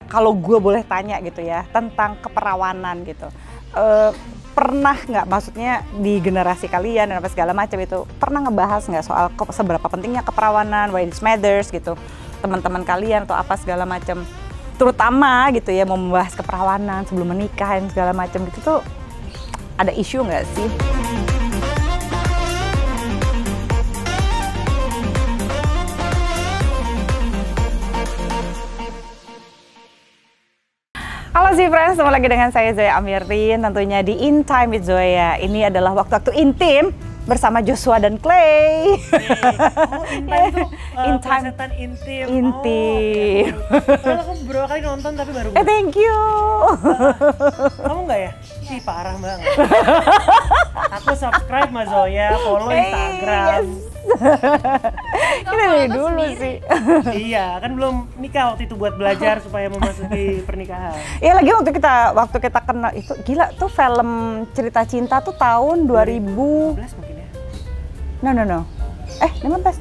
Kalau gue boleh tanya gitu ya tentang keperawanan gitu, pernah nggak, maksudnya di generasi kalian dan apa segala macam itu pernah ngebahas nggak soal seberapa pentingnya keperawanan, why it matters gitu, teman-teman kalian atau apa segala macam, terutama gitu ya mau membahas keperawanan sebelum menikah dan segala macam gitu tuh ada isu nggak sih? Halo sih friends, ketemu lagi dengan saya Zoya Amirin, tentunya di In Time with Zoya. Ini adalah waktu-waktu intim bersama Joshua dan Clay. In time itu intim. Intim. Kalau aku beberapa kali nonton tapi baru. Thank you. Kamu nggak ya? Ih parah banget. Aku subscribe sama Zoya, follow Instagram. Yes. Kita dari dulu sih. Iya, kan belum nikah waktu itu buat belajar supaya memasuki pernikahan. Iya lagi waktu kita kenal itu gila tuh film cerita cinta tuh tahun 2000. 15 mungkin ya. No. 15.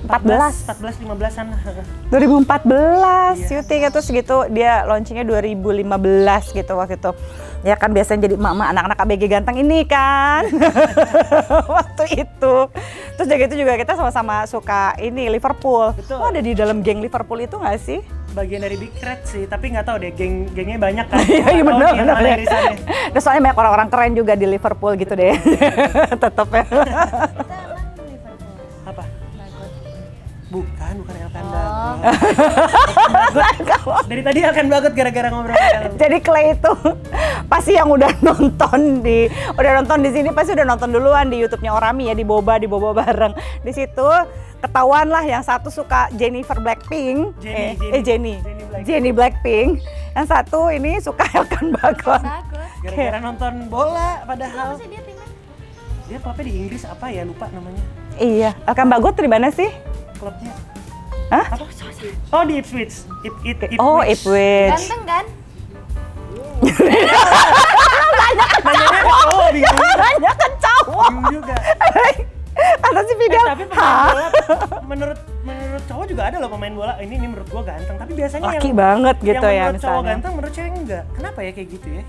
15-an. 2014 Iya. syuting itu segitu, dia launchingnya 2015 gitu waktu itu. Ya kan biasanya jadi emak-emak anak-anak ABG ganteng ini kan. Waktu itu. Terus itu juga kita sama-sama suka ini Liverpool. Betul. Lo ada di dalam geng Liverpool itu nggak sih? Bagian dari Big Red sih, tapi nggak tahu deh gengnya banyak kan. Iya benar. Terus soalnya banyak orang-orang keren juga di Liverpool gitu deh. Tetep ya. Apa? Bukan Elkan Bagot. Dari tadi Elkan Bagot gara-gara ngobrol. Jadi Clay itu pasti yang udah nonton di sini pasti udah nonton duluan di YouTube-nya Orami ya, di Boba bareng. Di situ ketahuan lah yang satu suka Jennifer Blackpink, Jenny Blackpink. Yang satu ini suka Elkan Bagot. Gara-gara nonton bola padahal. Dia apa di Inggris apa ya, lupa namanya. Iya, Elkan Bagot dari mana sih? Klubnya. Hah? Apa? Oh di Ipswich. Oh Ipswich. Ganteng kan? Nanyanya ke cowok bingung. Banyak kan cowok. Bingung juga. Kata si Fidel. Tapi pemain bola menurut cowok juga ada loh pemain bola. Ini menurut gua ganteng, tapi biasanya laki banget gitu ya menurut cowok misalnya. ganteng menurut cewek enggak. Kenapa ya kayak gitu ya?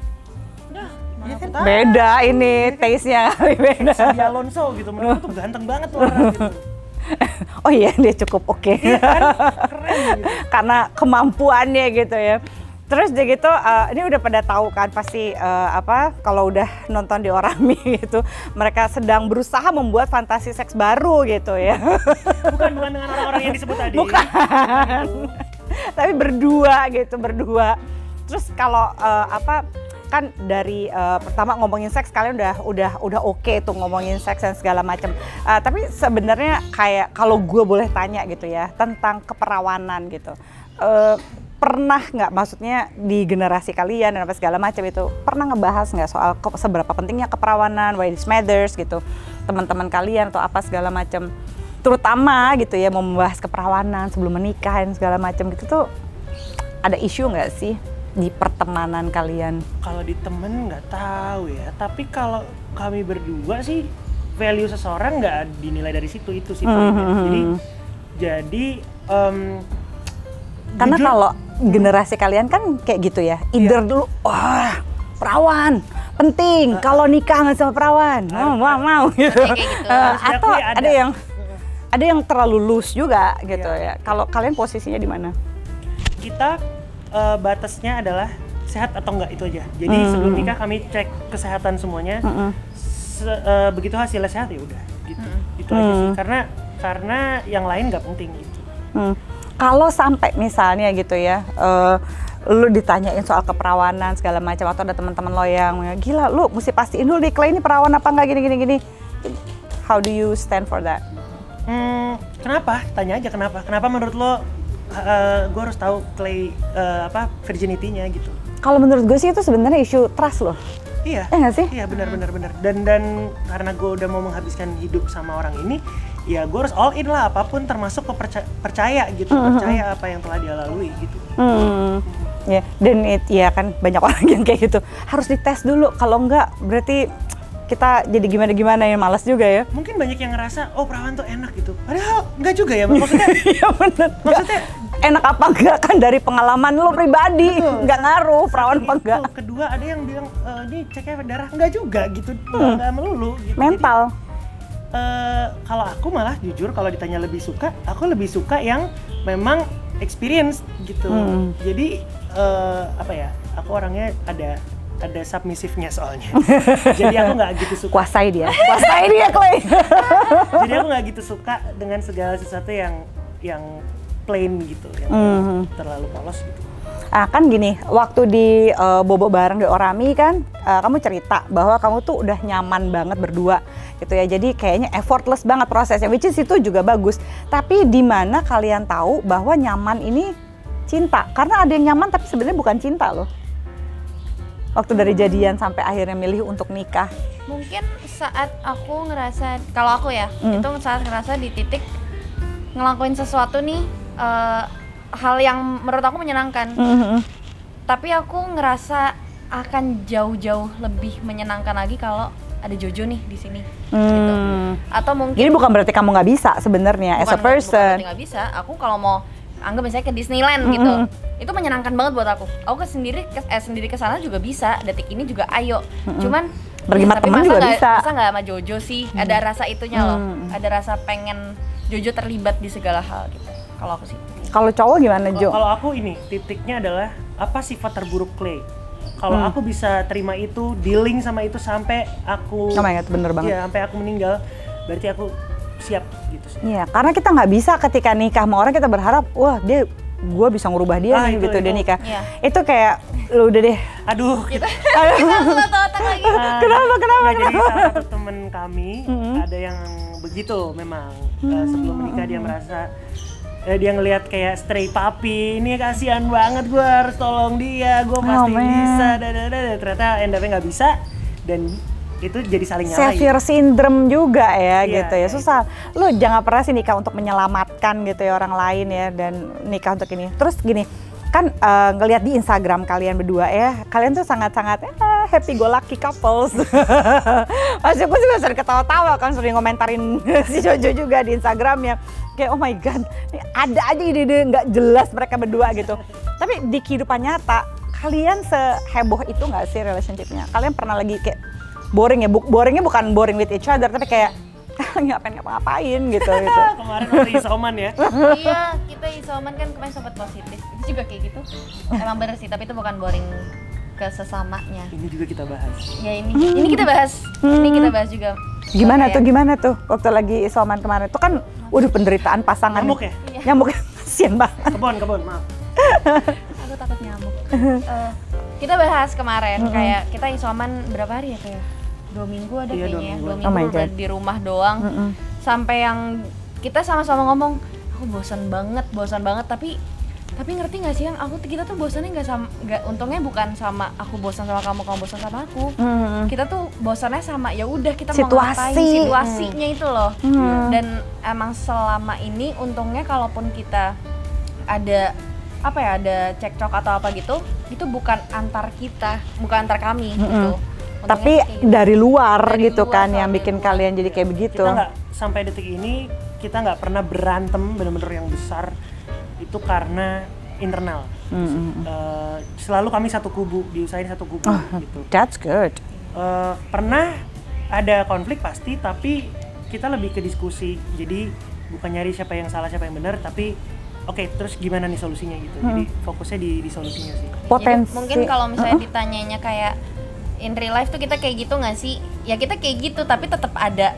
Iya kan? Beda ini taste-nya beda. Xabi Alonso gitu, menurut tuh ganteng banget tuh orang gitu. Oh iya dia cukup oke. Iya kan? Keren gitu. Karena kemampuannya gitu ya. Terus dia gitu, ini udah pada tahu kan pasti kalau udah nonton di Orami gitu, mereka sedang berusaha membuat fantasi seks baru gitu ya. Bukan dengan orang-orang yang disebut tadi. Bukan. Tapi berdua. Terus kalau kan dari pertama ngomongin seks kalian udah oke tuh ngomongin seks dan segala macam. Tapi sebenarnya kayak kalau gue boleh tanya gitu ya tentang keperawanan gitu. Pernah nggak, maksudnya di generasi kalian dan apa segala macam itu pernah ngebahas nggak soal seberapa pentingnya keperawanan, why it matters gitu, teman-teman kalian atau apa segala macam, terutama gitu ya mau membahas keperawanan sebelum menikah dan segala macam gitu tuh ada isu nggak sih di pertemanan kalian? Kalau di temen nggak tahu ya, tapi kalau kami berdua sih value seseorang nggak dinilai dari situ, itu sih poinnya. Jadi karena jujur, kalau generasi kalian kan kayak gitu ya, either dulu wah perawan penting, kalau nikah nggak sama perawan mau gitu. Atau ada yang terlalu loose juga gitu ya. Kalau kalian posisinya di mana? Kita batasnya adalah sehat atau enggak, itu aja. Jadi sebelum nikah kami cek kesehatan semuanya. Begitu hasilnya sehat ya udah gitu. Itu aja sih. Karena yang lain nggak penting gitu. Kalau sampai misalnya gitu ya, lu ditanyain soal keperawanan segala macam atau ada teman-teman lo yang gila, lu mesti pastiin dulu nih Clay ini perawan apa enggak gini. How do you stand for that? Kenapa? Tanya aja kenapa. Kenapa menurut lo gue harus tahu Clay virginity-nya gitu. Kalau menurut gue sih itu sebenarnya isu trust loh. Iya. Ya nggak sih? Iya benar. Dan karena gue udah mau menghabiskan hidup sama orang ini, ya gue harus all in lah apapun, termasuk percaya gitu, percaya apa yang telah dia lalui gitu. Ya, dan ya kan banyak orang yang kayak gitu. Harus dites dulu, kalau enggak berarti kita jadi gimana-gimana ya, malas juga ya. Mungkin banyak yang ngerasa, oh perawan tuh enak gitu. Padahal enggak juga ya, maksudnya. Iya bener. Maksudnya Enak apa enggak kan dari pengalaman lo pribadi, nggak ngaruh perawan apa enggak. Kedua ada yang bilang, ini ceknya darah, enggak juga gitu, enggak melulu gitu. Mental. Kalau aku malah jujur kalau ditanya lebih suka, aku lebih suka yang memang experience gitu. Jadi apa ya? Aku orangnya ada submisifnya soalnya. Jadi aku nggak gitu suka. Kuasai dia, Clay. Jadi aku nggak gitu suka dengan segala sesuatu yang plain gitu, yang terlalu polos gitu. Ah kan gini, waktu di bobo bareng di Orami kan, kamu cerita bahwa kamu tuh udah nyaman banget berdua gitu ya. Jadi kayaknya effortless banget prosesnya, which is itu juga bagus. Tapi di mana kalian tahu bahwa nyaman ini cinta? Karena ada yang nyaman tapi sebenarnya bukan cinta loh. Waktu dari jadian sampai akhirnya milih untuk nikah. Mungkin saat aku ngerasa, kalau aku ya, itu saat ngerasa di titik ngelakuin sesuatu nih, hal yang menurut aku menyenangkan. Tapi aku ngerasa akan jauh-jauh lebih menyenangkan lagi kalau ada Jojo nih di sini. Gitu. Atau mungkin Jadi bukan berarti kamu nggak bisa sebenarnya as a person. Bukan berarti nggak bisa. Aku kalau mau anggap misalnya ke Disneyland gitu, itu menyenangkan banget buat aku. Aku sendiri ke sana juga bisa. Detik ini juga ayo. Cuman pergi sama teman juga bisa. Masa nggak sama Jojo sih? Ada rasa itunya loh. Ada rasa pengen Jojo terlibat di segala hal gitu. Kalau aku sih. Kalau cowok gimana Jo? Kalau aku ini titiknya adalah apa sifat terburuk Clay. Kalau aku bisa terima itu, dealing sama itu sampai aku, oh my God, bener banget. Iya, sampai aku meninggal, berarti aku siap gitu sih. Iya, karena kita nggak bisa ketika nikah sama orang kita berharap, wah gue bisa ngerubah dia nih gitu dia nikah. Iya. Itu kayak, lu udah deh. Aduh. Gitu. Aku otak lagi. Kenapa? Jadi salah satu temen kami ada yang begitu memang. Sebelum menikah dia merasa dia ngelihat kayak stray puppy, ini kasihan banget, gue harus tolong dia, gue pasti bisa, ternyata end up-nya nggak bisa, dan itu jadi saling nyalain. Savior syndrome juga ya gitu ya, itu. susah. Lu jangan pernah sih nikah untuk menyelamatkan gitu ya orang lain ya, dan nikah untuk ini. Terus gini, kan ngelihat di Instagram kalian berdua ya, kalian tuh sangat-sangat happy go lucky couples. Maksudku juga sering ketawa-tawa kan, sering ngomentarin si Jojo juga di Instagramnya. Kayak oh my god, ini ada aja ide-ide nggak jelas mereka berdua gitu. Tapi di kehidupan nyata, kalian seheboh itu nggak sih relationship-nya? Kalian pernah lagi kayak boring ya? Boringnya bukan boring with each other, tapi kayak ngapain gitu. Kemarin waktu isoman ya. Iya, kita isoman kan kemarin sempat positif. Itu juga kayak gitu. Emang bener sih, tapi itu bukan boring ke sesamanya. Ini juga kita bahas. Ya ini kita bahas. Ini kita bahas juga. Gimana tuh waktu lagi isoman kemarin? Itu kan udah penderitaan pasangan. Nyamuk ya? Nyamuk, kasian banget. Kebon, maaf. Aku takut nyamuk. Kita bahas kemarin kayak kita isoman berapa hari ya, kayak 2 minggu ada kayaknya. 2 minggu Oh my udah God. di rumah doang. Sampai yang kita sama-sama ngomong, aku bosan banget, tapi ngerti nggak sih yang kita tuh bosannya nggak untungnya bukan sama aku bosan sama kamu bosan sama aku. Kita tuh bosannya sama ya udah kita mau ngapain, situasinya itu loh. Dan emang selama ini untungnya kalaupun kita ada ada cekcok atau apa gitu, itu bukan antar kami gitu. Tapi dari luar gitu kan yang dari bikin luar. kalian jadi kayak begitu. Kita nggak sampai detik ini kita nggak pernah berantem bener-bener yang besar. Itu karena internal. Selalu kami satu kubu, diusahain satu kubu gitu. That's good. Pernah ada konflik pasti, tapi kita lebih ke diskusi. Jadi bukan nyari siapa yang salah siapa yang benar, tapi oke, terus gimana nih solusinya gitu. Jadi fokusnya di solusinya sih. Potensi. Jadi mungkin kalau misalnya ditanyanya kayak in real life tuh kita kayak gitu nggak sih? Ya kita kayak gitu, tapi tetap ada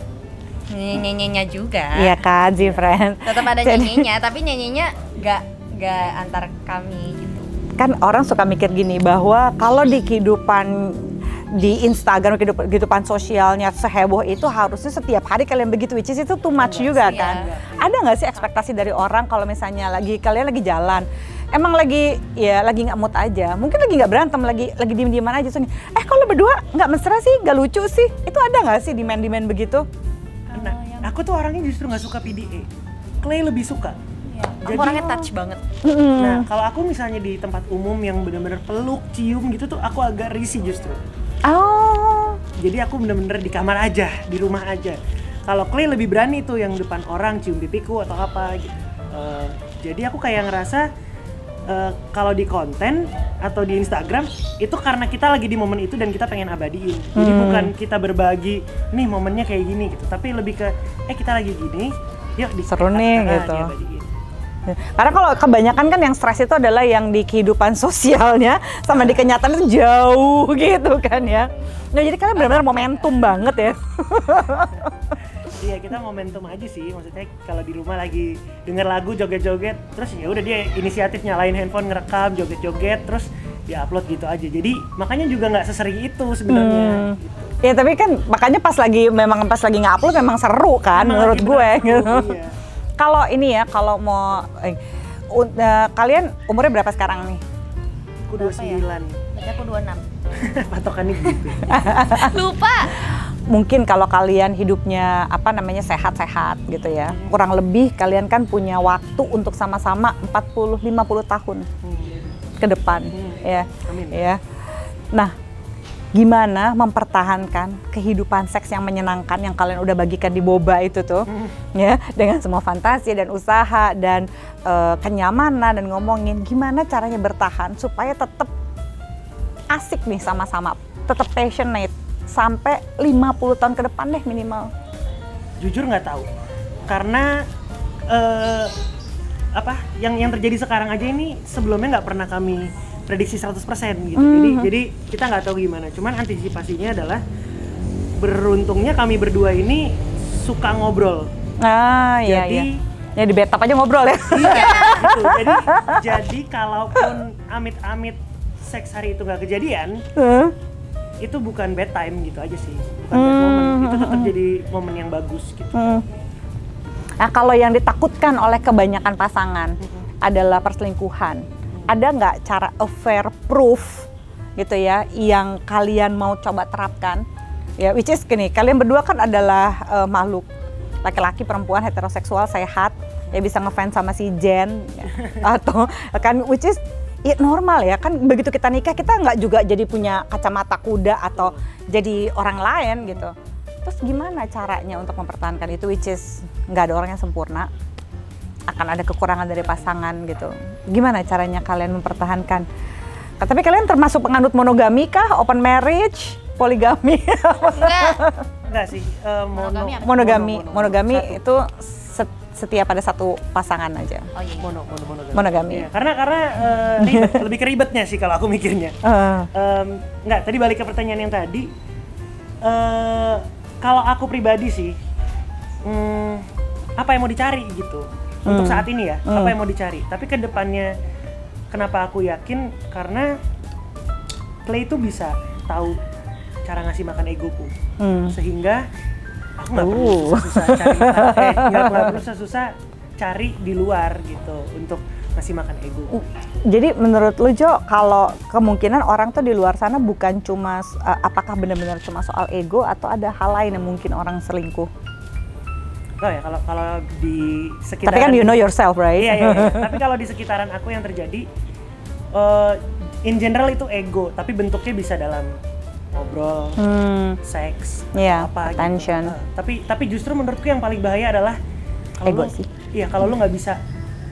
nyanyinya juga. Iya kan, Zifren. Tetap ada nyanyinya, tapi nyanyinya nggak antar kami gitu. Kan orang suka mikir gini bahwa kalau di kehidupan di Instagram, kehidupan sosialnya seheboh itu harusnya setiap hari kalian begitu, which is itu too much juga kan. Ada nggak sih ekspektasi dari orang kalau misalnya kalian lagi jalan, emang lagi nggak mood aja, mungkin lagi nggak berantem, lagi diem-dieman aja, kalau berdua nggak mesra sih, nggak lucu sih, itu ada nggak sih demand begitu? Nah, aku tuh orangnya justru nggak suka PDA. Clay lebih suka. Ya, aku orangnya touch banget. Nah, kalau aku misalnya di tempat umum yang benar-benar peluk, cium gitu tuh aku agak risih justru. Oh. jadi aku bener-bener di kamar aja, di rumah aja. Kalau Clay lebih berani tuh yang depan orang cium pipiku atau apa gitu. Jadi aku kayak ngerasa kalau di konten atau di Instagram itu karena kita lagi di momen itu dan kita pengen abadiin. Jadi bukan kita berbagi nih momennya kayak gini gitu, tapi lebih ke kita lagi gini, yuk di seru nih gitu. Diabadiin. Karena kalau kebanyakan kan yang stres itu adalah yang di kehidupan sosialnya sama di kenyataan itu jauh gitu kan ya. Nah jadi kalian benar-benar momentum banget ya. Iya, kita momentum aja sih, maksudnya kalau di rumah lagi denger lagu joget-joget, terus ya udah dia inisiatif nyalain handphone ngerekam joget-joget, terus dia upload gitu aja. Jadi makanya juga nggak sesering itu sebenarnya. Gitu. Ya tapi kan makanya pas lagi nge-upload memang seru kan menurut gue. Gitu. Iya. Kalau ini ya, kalau mau kalian umurnya berapa sekarang nih? Aku 29. Berarti aku 26. Patokannya gitu. Lupa. Mungkin kalau kalian hidupnya sehat-sehat gitu ya, kurang lebih kalian kan punya waktu untuk sama-sama 40-50 tahun ke depan ya. Amin. Ya. Nah, gimana mempertahankan kehidupan seks yang menyenangkan yang kalian udah bagikan di boba itu tuh ya, dengan semua fantasi dan usaha dan kenyamanan dan ngomongin gimana caranya bertahan supaya tetap asik nih sama-sama, tetap passionate sampai 50 tahun ke depan deh minimal. Jujur nggak tahu, karena yang terjadi sekarang aja ini sebelumnya nggak pernah kami prediksi 100% gitu. Jadi kita nggak tahu gimana. Cuman antisipasinya adalah beruntungnya kami berdua ini suka ngobrol. Iya. Ya di bathtub aja ngobrol ya. Iya, gitu. Jadi kalaupun amit-amit seks hari itu nggak kejadian, itu bukan bad time gitu aja sih, bukan bad moment, itu tetap jadi momen yang bagus gitu. Nah kalau yang ditakutkan oleh kebanyakan pasangan adalah perselingkuhan, ada nggak cara affair proof gitu ya yang kalian mau coba terapkan? Ya, which is gini, kalian berdua kan adalah makhluk laki-laki perempuan heteroseksual sehat, ya bisa ngefans sama si Jen ya. Atau kan which is ya normal ya kan, begitu kita nikah kita nggak juga jadi punya kacamata kuda atau jadi orang lain gitu. Terus gimana caranya untuk mempertahankan itu, which is nggak ada orang yang sempurna, akan ada kekurangan dari pasangan gitu. Gimana caranya kalian mempertahankan? Tapi kalian termasuk penganut monogami kah? Open marriage? Poligami? Enggak sih, monogami itu setiap ada satu pasangan aja. Oh iya. Monogami. Ya, karena ribet, lebih ke ribetnya sih kalau aku mikirnya. Enggak, tadi balik ke pertanyaan yang tadi. Kalau aku pribadi sih, apa yang mau dicari gitu. Untuk saat ini ya, apa yang mau dicari. Tapi ke depannya, kenapa aku yakin? Karena Clay itu bisa tahu cara ngasih makan egoku. Sehingga aku nggak perlu susah-susah cari di luar gitu untuk ngasih makan ego. Jadi menurut lu Jo, kalau kemungkinan orang tuh di luar sana bukan cuma apakah benar-benar cuma soal ego atau ada hal lain yang mungkin orang selingkuh? Oh ya, kalau di sekitaran. Tapi kan you know yourself, right? Iya. Tapi kalau di sekitaran aku yang terjadi, in general itu ego, tapi bentuknya bisa dalam ngobrol, seks, apa attention. Gitu. Tapi justru menurutku yang paling bahaya adalah ego sih. Iya, kalau lu nggak bisa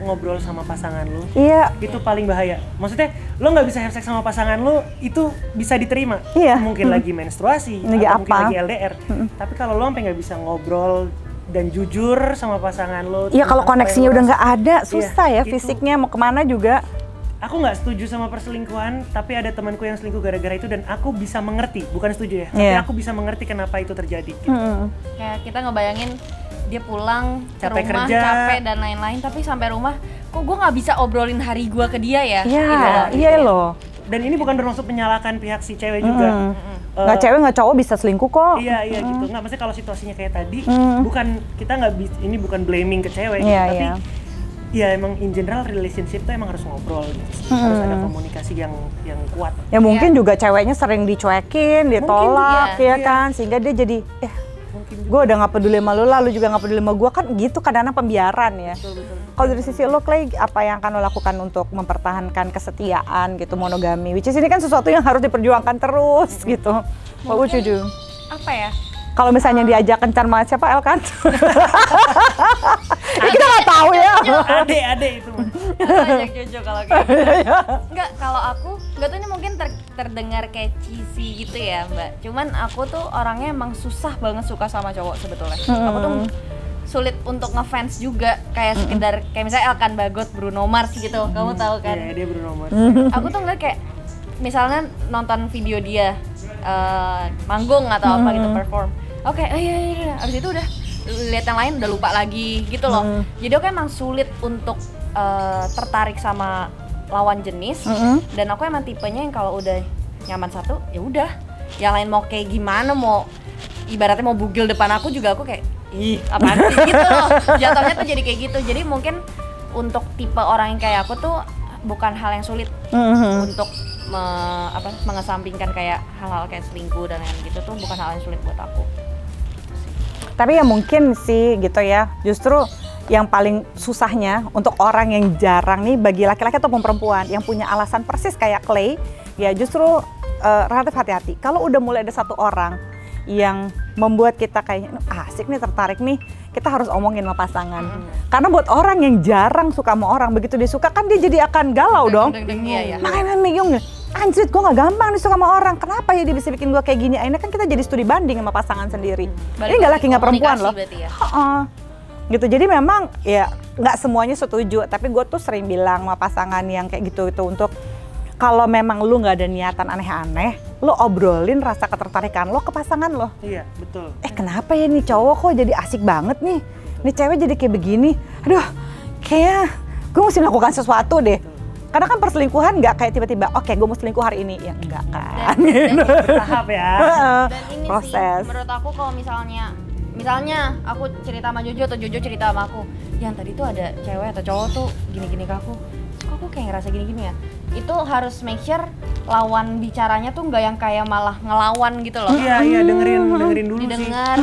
ngobrol sama pasangan lu, itu paling bahaya. Maksudnya, lu nggak bisa have sex sama pasangan lu, itu bisa diterima. Mungkin lagi menstruasi, atau mungkin lagi LDR. Tapi kalau lu sampai nggak bisa ngobrol dan jujur sama pasangan lu, iya kalau koneksinya udah nggak ada, susah ya gitu. Fisiknya mau kemana juga. Aku nggak setuju sama perselingkuhan, tapi ada temanku yang selingkuh gara-gara itu dan aku bisa mengerti, bukan setuju ya, tapi aku bisa mengerti kenapa itu terjadi. Gitu. Kayak kita ngebayangin dia pulang capek ke rumah, kerja, capek dan lain-lain, tapi sampai rumah, kok gue nggak bisa obrolin hari gue ke dia ya? Iya loh. Dan ini bukan bermaksud menyalahkan pihak si cewek juga. Nggak cewek nggak cowok bisa selingkuh kok. Iya gitu. Nggak, maksudnya kalau situasinya kayak tadi, bukan kita nggak ini bukan blaming ke cewek, tapi ya emang in general relationship tuh emang harus ngobrol gitu. Harus ada komunikasi yang kuat. Ya mungkin juga ceweknya sering dicuekin, ditolak kan, sehingga dia jadi gue udah nggak peduli sama lu lah, lu juga nggak peduli sama gue kan gitu, kadang-kadang pembiaran ya. Kalau dari sisi lo Clay, apa yang akan lo lakukan untuk mempertahankan kesetiaan gitu, monogami, which is ini kan sesuatu yang harus diperjuangkan terus gitu. What would you do? apa ya? Kalau misalnya diajak kencan sama siapa El kan? Kita nggak tahu ya. Ade itu mah. Ajak Jojo kalau kayak gitu. Enggak, kalau aku enggak tuh ini mungkin terdengar kayak cheesy gitu ya Mbak. Cuman aku tuh orangnya emang susah banget suka sama cowok sebetulnya. Aku tuh sulit untuk ngefans juga, kayak sekedar kayak misalnya Elkan Bagot, Bruno Mars gitu. Kamu tahu kan? Iya, dia Bruno Mars. Aku tuh ngeliat kayak misalnya nonton video dia manggung atau apa gitu perform. Oke, iya. Abis itu udah lihat yang lain udah lupa lagi gitu loh. Jadi aku emang sulit untuk tertarik sama lawan jenis. Dan aku emang tipenya yang kalau udah nyaman satu, ya udah. Yang lain mau kayak gimana, mau ibaratnya mau bugil depan aku juga aku kayak ih apaan sih gitu loh. Jatuhnya tuh jadi kayak gitu. Jadi mungkin untuk tipe orang yang kayak aku tuh bukan hal yang sulit untuk mengesampingkan kayak hal-hal kayak selingkuh dan lain gitu tuh bukan hal yang sulit buat aku. Tapi ya mungkin sih gitu ya, justru yang paling susahnya untuk orang yang jarang nih bagi laki-laki ataupun perempuan yang punya alasan persis kayak Clay, ya justru relatif hati-hati. Kalau udah mulai ada satu orang yang membuat kita kayaknya asik nih, tertarik nih, kita harus omongin sama pasangan. Karena buat orang yang jarang suka sama orang, begitu dia suka kan dia jadi akan galau dong. Iya. Makanya bingung nih, anjir gue gak gampang nih suka sama orang, kenapa ya dia bisa bikin gue kayak gini? Akhirnya kan kita jadi studi banding sama pasangan sendiri. Ini gak laki gak perempuan loh. Ya? Gitu, jadi memang ya gak semuanya setuju, tapi gue tuh sering bilang sama pasangan yang kayak gitu itu untuk kalau memang lu gak ada niatan aneh-aneh, lu obrolin rasa ketertarikan lo ke pasangan lo. Iya, betul. Kenapa ya nih cowok kok jadi asik banget nih? Nih cewek jadi kayak begini. Aduh, kayak gue mesti melakukan sesuatu deh. Karena kan perselingkuhan nggak kayak tiba-tiba, oke gue mau selingkuh hari ini. Ya enggak kan. Dan Bertahap ya. Dan ini Proses. sih, menurut aku kalau misalnya aku cerita sama Jojo atau Jojo cerita sama aku, yang tadi tuh ada cewek atau cowok tuh gini-gini ke aku, kok aku kayak ngerasa gini-gini ya. Itu harus make sure lawan bicaranya tuh nggak yang kayak malah ngelawan gitu loh. Iya, dengerin dulu sih. Didengar.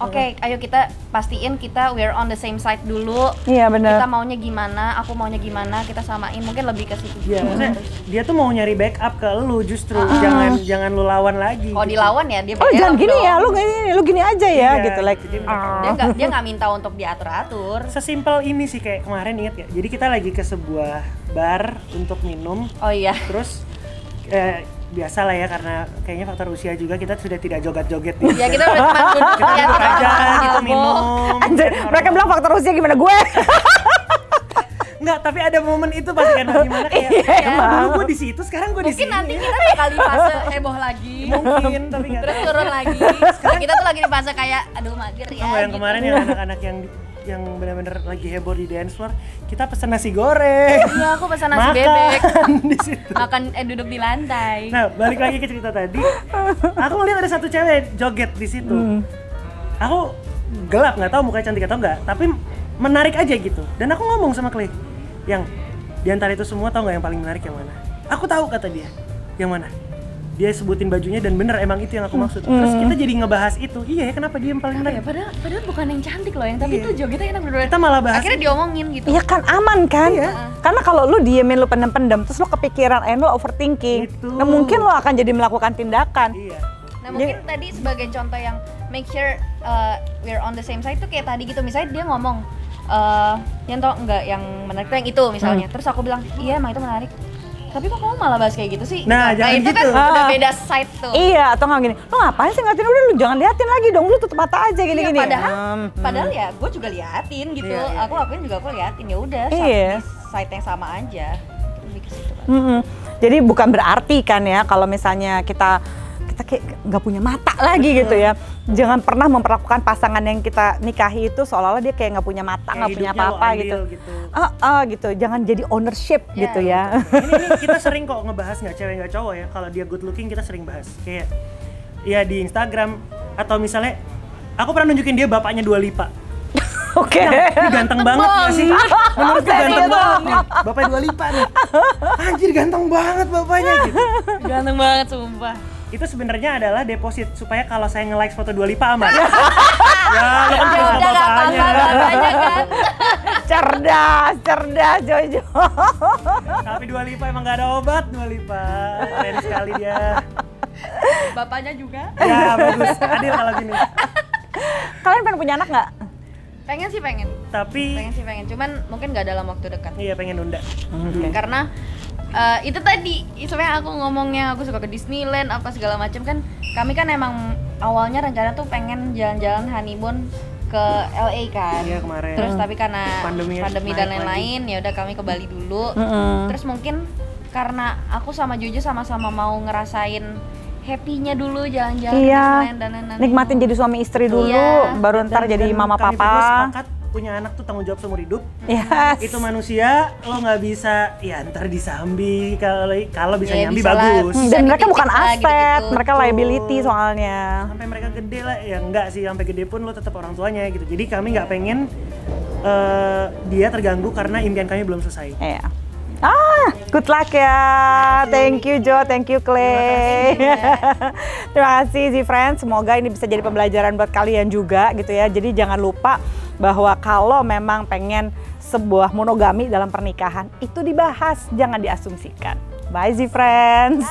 Oke, ayo kita pastiin kita we're on the same side dulu. Iya benar. Kita maunya gimana, aku maunya gimana, kita samain, mungkin lebih ke situ. Iya, maksudnya dia tuh mau nyari backup ke lu justru, jangan lu lawan lagi. Kalau gitu. dilawan ya dia Oh belok jangan gini dong. ya, lu gini aja ya Iya, gitu like. jadi Dia nggak minta untuk diatur-atur. Sesimpel ini sih, kayak kemarin inget ya. Jadi kita lagi ke sebuah bar untuk minum. Oh iya. Terus biasa lah ya, karena kayaknya faktor usia juga kita sudah tidak joget-joget nih. Ya kita udah cuma duduk Kita duduk aja gitu minum. Anjir, mereka bilang faktor usia gimana gue? Enggak, tapi ada momen itu pasti kan gimana kayak dulu gue di situ, sekarang gue di sini. Mungkin nanti kita bakal di fase heboh lagi. Mungkin, tapi nggak Terus tahu. turun lagi. Sekarang kita tuh lagi di fase kayak aduh mager ya. Yang gitu. kemarin yang anak-anak yang benar-benar lagi heboh di dance floor, kita pesen nasi goreng. Iya, aku pesan nasi Makan bebek. di situ. Makan duduk di lantai. Nah, balik lagi ke cerita tadi. Aku ngeliat ada satu cewek joget di situ. Aku gelap, nggak tahu mukanya cantik atau enggak, tapi menarik aja gitu. Dan aku ngomong sama Clay, yang di antara itu semua tahu nggak yang paling menarik yang mana? Aku tahu, kata dia. Yang mana? Dia sebutin bajunya dan bener emang itu yang aku maksud. Terus kita jadi ngebahas itu. Iya ya, kenapa dia yang paling Ya, menarik? padahal bukan yang cantik loh, yang tapi Iya. itu jogetnya enak bener-bener. Kita malah bahas Akhirnya diomongin gitu. Iya kan aman kan? Iya. Karena kalau lu diemin, lu pendem-pendem, terus lu kepikiran, lu overthinking. Itu. Nah mungkin lu akan jadi melakukan tindakan. Iya. Nah mungkin tadi sebagai contoh yang make sure we're on the same side tuh kayak tadi gitu, misalnya dia ngomong yang tau enggak yang menarik tuh yang itu misalnya, terus aku bilang iya emang itu menarik, tapi kok kamu malah bahas kayak gitu sih? Nah, jangan itu gitu. kan udah beda side tuh. Iya, atau nggak gini, lu ngapain sih ngeliatin, udah lu jangan liatin lagi dong, lu tutup mata aja gini-gini. Iya, padahal ya gue juga liatin gitu, Iya, iya, aku lakuin juga aku liatin, ya udah Iya. di side yang sama aja, lebih ke situ kan. Jadi bukan berarti kan ya kalau misalnya kita kayak nggak punya mata lagi gitu ya. Jangan pernah memperlakukan pasangan yang kita nikahi itu seolah-olah dia kayak nggak punya mata, nggak Kayak punya hidupnya lo apa-apa ambil gitu. gitu. Gitu. Jangan jadi ownership Ya, gitu ya. Ini kita sering kok ngebahas nggak cewek nggak cowok ya. Kalau dia good looking kita sering bahas. Kayak ya di Instagram atau misalnya aku pernah nunjukin dia bapaknya Dua Lipa. Oke. Ini ganteng banget nggak sih? Menurut gue ganteng Serius? banget nih. Bapaknya Dua Lipa nih. Anjir ganteng banget bapaknya gitu. Ganteng banget sumpah. Itu sebenarnya adalah deposit supaya kalau saya nge-like foto Dua Lipa aman. Ya, lo kan punya Udah gak bapaknya. apa-apa bapaknya kan. cerdas Jojo. Tapi Dua Lipa emang gak ada obat, Dua Lipa. Keren sekali dia. Bapaknya juga. Ya bagus, adil kalau gini. Kalian pengen punya anak nggak? Pengen sih pengen. Tapi Pengen. Cuman mungkin nggak dalam waktu dekat. iya pengen nunda. Karena itu tadi sebenarnya aku ngomongnya aku suka ke Disneyland apa segala macam kan. Kami kan emang awalnya rencana tuh pengen jalan-jalan honeymoon ke LA kan. Iya kemarin. Terus tapi karena Pandemi dan naik lain-lain ya udah kami ke Bali dulu. Terus mungkin karena aku sama Jojo sama-sama mau ngerasain happy-nya dulu jalan-jalan ke Disneyland dan lain-lain. Nikmatin jadi suami istri dulu, Iya. baru ntar jadi mama kami berdua papa. sepakat punya anak tuh tanggung jawab seumur hidup. Yes. Itu manusia, lo nggak bisa ya ntar disambi, kalau bisa Ya, nyambi bisa lah. bagus. Dan mereka Titik-titik bukan lah, aset, gitu-gitu. mereka liability soalnya. Sampai mereka gede lah, ya enggak sih, sampai gede pun lo tetap orang tuanya gitu. Jadi kami nggak pengen dia terganggu karena impian kami belum selesai. Iya. Good luck ya. Thank you Jo, thank you Clay. Terima kasih Zifriend. Semoga ini bisa jadi pembelajaran buat kalian juga gitu ya. Jadi jangan lupa bahwa kalau memang pengen sebuah monogami dalam pernikahan itu dibahas, jangan diasumsikan. Bye Zifriends.